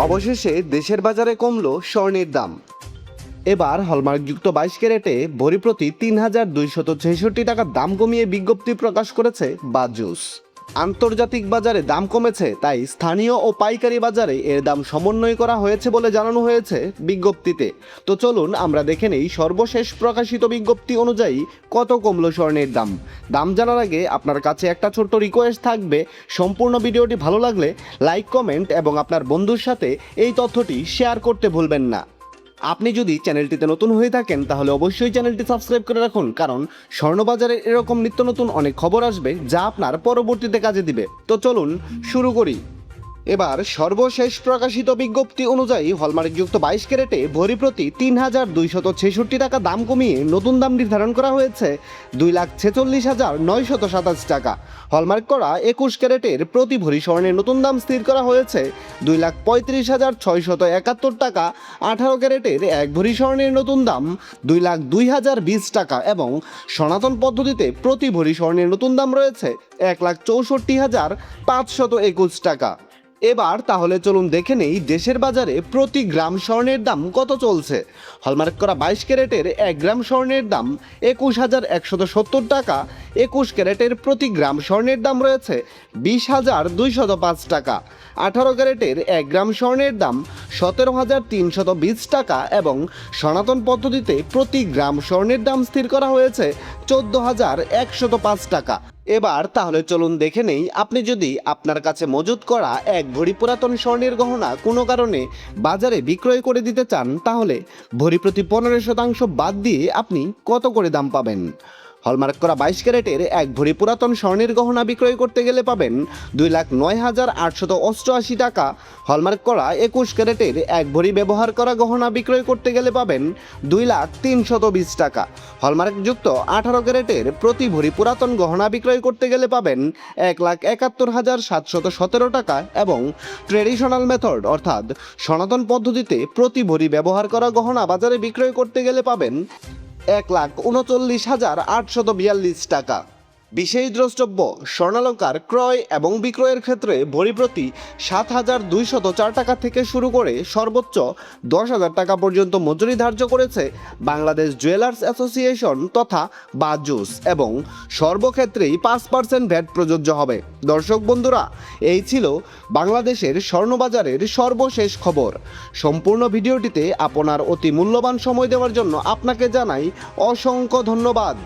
অবশেষে দেশের বাজারে কমল স্বর্ণের দাম। এবার হলমার্কযুক্ত 22 ক্যারেটে ভরি প্রতি ৩,২৬৬ টাকা দাম কমিয়ে বিজ্ঞপ্তি প্রকাশ করেছে বাজুস। আন্তর্জাতিক বাজারে দাম কমেছে, তাই স্থানীয় ও পাইকারি বাজারে এর দাম সমন্বয় করা হয়েছে বলে জানানো হয়েছে বিজ্ঞপ্তিতে। তো চলুন আমরা দেখে নেই সর্বশেষ প্রকাশিত বিজ্ঞপ্তি অনুযায়ী কত কমলো স্বর্ণের দাম। দাম জানার আগে আপনার কাছে একটা ছোট্ট রিকোয়েস্ট থাকবে, সম্পূর্ণ ভিডিওটি ভালো লাগলে লাইক, কমেন্ট এবং আপনার বন্ধুর সাথে এই তথ্যটি শেয়ার করতে ভুলবেন না। আপনি যদি চ্যানেলটিতে নতুন হয়ে থাকেন তাহলে অবশ্যই চ্যানেলটি সাবস্ক্রাইব করে রাখুন, কারণ স্বর্ণবাজারে এরকম নিত্য নতুন অনেক খবর আসবে যা আপনার পরবর্তীতে কাজে দিবে। তো চলুন শুরু করি। এবার সর্বশেষ প্রকাশিত বিজ্ঞপ্তি অনুযায়ী হলমার্কযুক্ত 22 ক্যারেটে ভরি প্রতি ৩,২৬৬ টাকা দাম কমিয়ে নতুন দাম নির্ধারণ করা হয়েছে 2,46,927 টাকা। হলমার্ক করা 21 ক্যারেটের প্রতি ভরি স্বর্ণের নতুন দাম স্থির করা হয়েছে 2,35,671 টাকা। 18 ক্যারেটের এক ভরি স্বর্ণের নতুন দাম 2,02,020 টাকা এবং সনাতন পদ্ধতিতে প্রতি ভরি স্বর্ণের নতুন দাম রয়েছে 1,64,521 টাকা। এবার তাহলে চলুন দেখে নেই দেশের বাজারে প্রতি গ্রাম স্বর্ণের দাম কত চলছে। হলমার্ক করা 22 ক্যারেটের 1 গ্রাম স্বর্ণের দাম 21,170 টাকা। 21 ক্যারেটের প্রতি গ্রাম স্বর্ণের দাম রয়েছে 20,205 টাকা। 18 ক্যারেটের 1 গ্রাম স্বর্ণের দাম 17,320 টাকা এবং সনাতন পদ্ধতিতে প্রতি গ্রাম স্বর্ণের দাম স্থির করা হয়েছে 14,105 টাকা। এবার তাহলে চলুন দেখে নেই, আপনি যদি আপনার কাছে মজুত করা এক ভরি পুরাতন স্বর্ণের গহনা কোনো কারণে বাজারে বিক্রয় করে দিতে চান, তাহলে ভরি প্রতি 15% বাদ দিয়ে আপনি কত করে দাম পাবেন। হলমার্ক করা 22 ক্যারেটের এক ভরি পুরাতন স্বর্ণের গহনা বিক্রয় করতে গেলে পাবেন 2,09,888 টাকা। হলমার্ক করা 21 ক্যারেটের এক ভরি ব্যবহার করা গহনা বিক্রয় করতে গেলে পাবেন 2,0320 টাকা। হলমার্কযুক্ত 18 ক্যারেটের প্রতি ভরি পুরাতন গহনা বিক্রয় করতে গেলে পাবেন 1,71,717 টাকা এবং ট্রেডিশনাল মেথড অর্থাৎ সনাতন পদ্ধতিতে প্রতি ভরি ব্যবহার করা গহনা বাজারে বিক্রয় করতে গেলে পাবেন 1,39,842 টাকা। বিশেষ দ্রষ্টব্য, স্বর্ণালংকার ক্রয় এবং বিক্রয়ের ক্ষেত্রে ভরি প্রতি 7,204 টাকা থেকে শুরু করে সর্বোচ্চ 10,000 টাকা পর্যন্ত মজুরি ধার্য করেছে বাংলাদেশ জুয়েলার্স অ্যাসোসিয়েশন তথা বাজুস এবং সর্বক্ষেত্রেই 5% ভ্যাট প্রযোজ্য হবে। দর্শক বন্ধুরা, এই ছিল বাংলাদেশের স্বর্ণবাজারের সর্বশেষ খবর। সম্পূর্ণ ভিডিওটিতে আপনার অতি মূল্যবান সময় দেওয়ার জন্য আপনাকে জানাই অসংখ্য ধন্যবাদ।